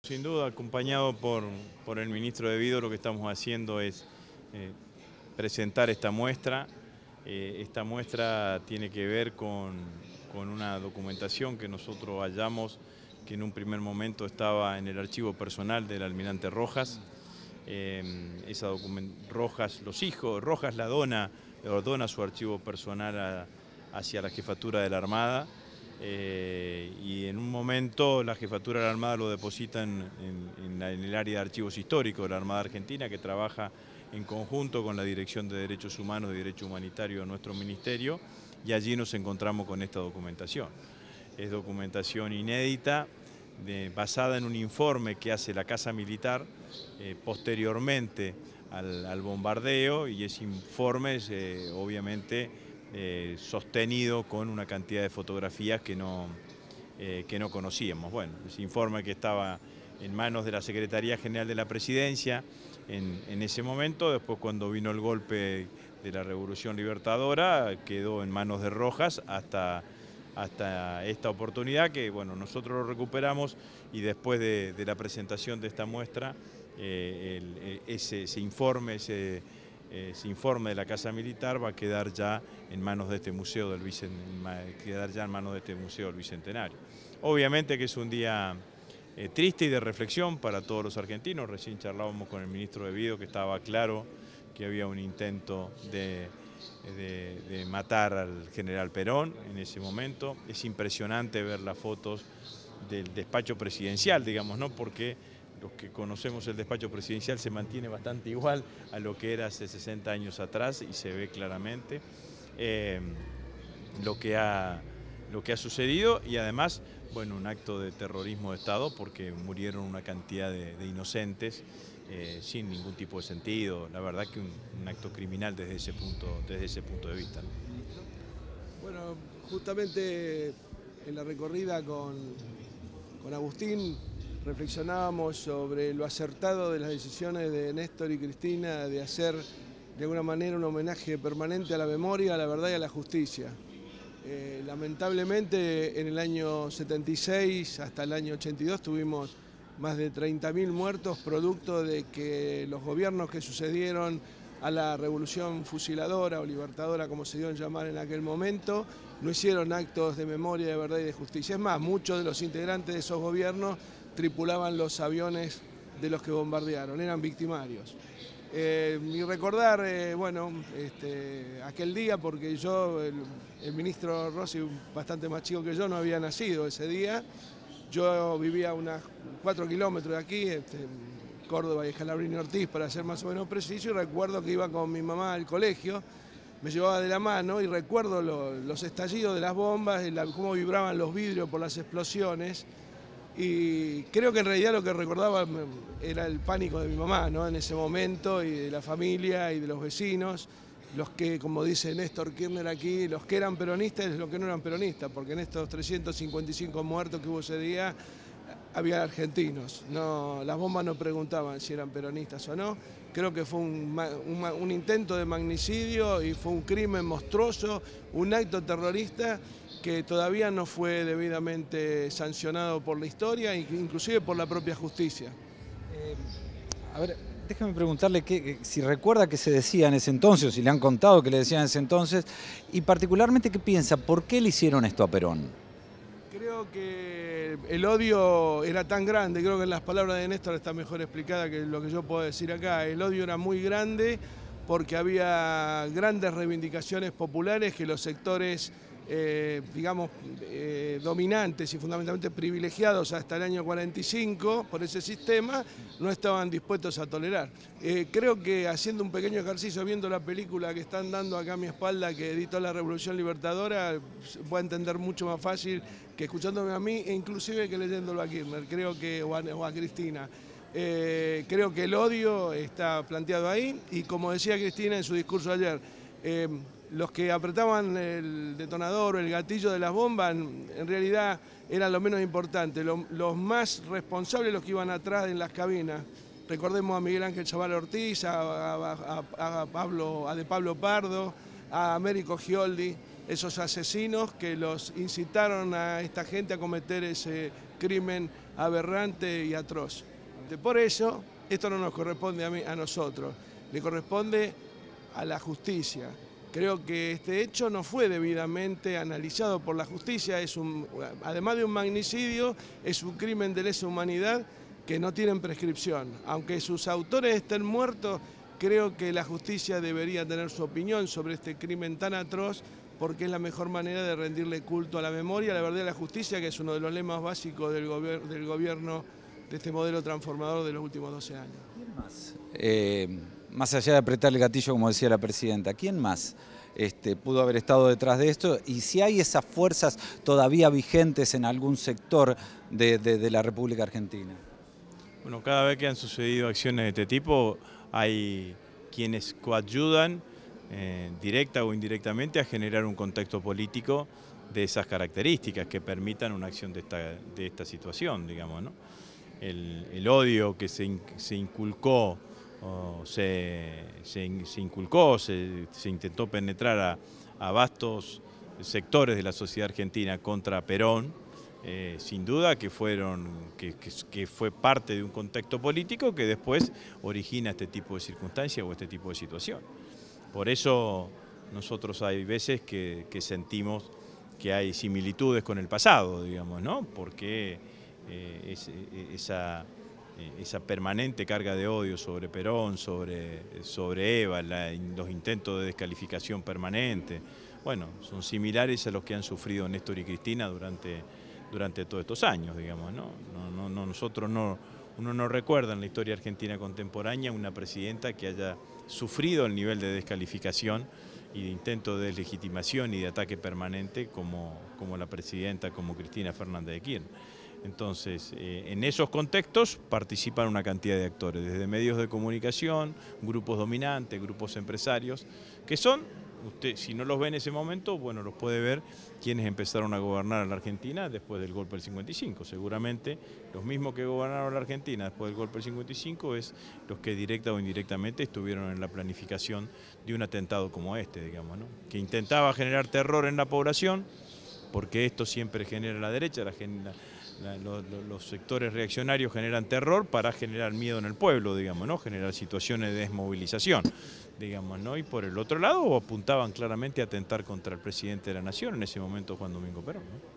Sin duda, acompañado por el ministro de Vido, lo que estamos haciendo es presentar esta muestra. Esta muestra tiene que ver con una documentación que nosotros hallamos, que en un primer momento estaba en el archivo personal del almirante Rojas. Rojas la dona su archivo personal hacia la jefatura de la Armada. Y en un momento la Jefatura de la Armada lo deposita en el área de archivos históricos de la Armada Argentina, que trabaja en conjunto con la Dirección de Derechos Humanos y Derecho Humanitario de nuestro ministerio, y allí nos encontramos con esta documentación. Es documentación inédita, basada en un informe que hace la Casa Militar posteriormente al bombardeo, y ese informe es obviamente sostenido con una cantidad de fotografías que no conocíamos. Bueno, ese informe que estaba en manos de la Secretaría General de la Presidencia en ese momento, después cuando vino el golpe de la Revolución Libertadora, quedó en manos de Rojas hasta esta oportunidad que, bueno, nosotros lo recuperamos, y después de la presentación de esta muestra, ese informe de la Casa Militar va a quedar ya en manos de este museo del Bicentenario. Obviamente que es un día triste y de reflexión para todos los argentinos. Recién charlábamos con el ministro de Vido, que estaba claro que había un intento de matar al general Perón en ese momento. Es impresionante ver las fotos del despacho presidencial, digamos, ¿no? Porque los que conocemos el despacho presidencial se mantiene bastante igual a lo que era hace 60 años atrás, y se ve claramente lo que ha sucedido, y además, bueno, un acto de terrorismo de Estado, porque murieron una cantidad de inocentes sin ningún tipo de sentido. La verdad que un acto criminal desde ese punto de vista, ¿no? Bueno, justamente en la recorrida con Agustín reflexionábamos sobre lo acertado de las decisiones de Néstor y Cristina de hacer de alguna manera un homenaje permanente a la memoria, a la verdad y a la justicia. Lamentablemente en el año 76 hasta el año 82 tuvimos más de 30.000 muertos producto de que los gobiernos que sucedieron a la revolución fusiladora o libertadora, como se dio en llamar en aquel momento, no hicieron actos de memoria, de verdad y de justicia. Es más, muchos de los integrantes de esos gobiernos tripulaban los aviones de los que bombardearon, eran victimarios. Y recordar, aquel día, porque yo, el ministro Rossi, bastante más chico que yo, no había nacido ese día. Yo vivía a unos 4 kilómetros de aquí, Córdoba y Scalabrini Ortiz, para ser más o menos preciso, y recuerdo que iba con mi mamá al colegio, me llevaba de la mano, y recuerdo los estallidos de las bombas, cómo vibraban los vidrios por las explosiones, y creo que en realidad lo que recordaba era el pánico de mi mamá, ¿no? En ese momento, y de la familia y de los vecinos, los que, como dice Néstor Kirchner aquí, los que eran peronistas y los que no eran peronistas, porque en estos 355 muertos que hubo ese día había argentinos. No, las bombas no preguntaban si eran peronistas o no. Creo que fue un intento de magnicidio, y fue un crimen monstruoso, un acto terrorista que todavía no fue debidamente sancionado por la historia, inclusive por la propia justicia. A ver, déjame preguntarle si recuerda qué se decía en ese entonces, o si le han contado qué le decían en ese entonces, y particularmente qué piensa, ¿por qué le hicieron esto a Perón? Creo que el odio era tan grande, creo que en las palabras de Néstor está mejor explicada que lo que yo puedo decir acá. El odio era muy grande porque había grandes reivindicaciones populares que los sectores dominantes y fundamentalmente privilegiados hasta el año 45 por ese sistema, no estaban dispuestos a tolerar. Creo que haciendo un pequeño ejercicio, viendo la película que están dando acá a mi espalda, que editó la Revolución Libertadora, voy a entender mucho más fácil que escuchándome a mí, e inclusive que leyéndolo a Kirchner, o a Cristina. Creo que el odio está planteado ahí, y como decía Cristina en su discurso ayer, los que apretaban el detonador o el gatillo de las bombas en realidad eran lo menos importante, los más responsables los que iban atrás en las cabinas. Recordemos a Miguel Ángel Chaval Ortiz, a De Pablo Pardo, a Américo Gioldi, esos asesinos que los incitaron a esta gente a cometer ese crimen aberrante y atroz. Por eso, esto no nos corresponde a nosotros, le corresponde a la justicia. Creo que este hecho no fue debidamente analizado por la justicia, además de un magnicidio, es un crimen de lesa humanidad que no tiene prescripción. Aunque sus autores estén muertos, creo que la justicia debería tener su opinión sobre este crimen tan atroz, porque es la mejor manera de rendirle culto a la memoria, a la verdad y a la justicia, que es uno de los lemas básicos del gobierno de este modelo transformador de los últimos 12 años. ¿Quién más? Más allá de apretar el gatillo, como decía la presidenta, ¿quién más pudo haber estado detrás de esto? Y si hay esas fuerzas todavía vigentes en algún sector de la República Argentina. Bueno, cada vez que han sucedido acciones de este tipo, hay quienes coadyudan directa o indirectamente a generar un contexto político de esas características que permitan una acción de esta situación, digamos, ¿no? El odio que se inculcó, se intentó penetrar a vastos sectores de la sociedad argentina contra Perón, sin duda que fue parte de un contexto político que después origina este tipo de circunstancias o este tipo de situación. Por eso nosotros hay veces que sentimos que hay similitudes con el pasado, digamos, ¿no? Porque esa permanente carga de odio sobre Perón, sobre Eva, los intentos de descalificación permanente, bueno, son similares a los que han sufrido Néstor y Cristina durante todos estos años, digamos, ¿no? Uno no recuerda en la historia argentina contemporánea una presidenta que haya sufrido el nivel de descalificación y de intento de deslegitimación y de ataque permanente como la presidenta, como Cristina Fernández de Kirchner. Entonces, en esos contextos participan una cantidad de actores, desde medios de comunicación, grupos dominantes, grupos empresarios, que son, usted si no los ve en ese momento, bueno, los puede ver quienes empezaron a gobernar a la Argentina después del golpe del 55. Seguramente los mismos que gobernaron la Argentina después del golpe del 55 es los que directa o indirectamente estuvieron en la planificación de un atentado como este, digamos, ¿no? Que intentaba generar terror en la población, porque esto siempre genera la derecha, los sectores reaccionarios generan terror para generar miedo en el pueblo, digamos, ¿no? Generar situaciones de desmovilización, digamos, ¿no? Y por el otro lado apuntaban claramente a atentar contra el presidente de la Nación, en ese momento Juan Domingo Perón, ¿no?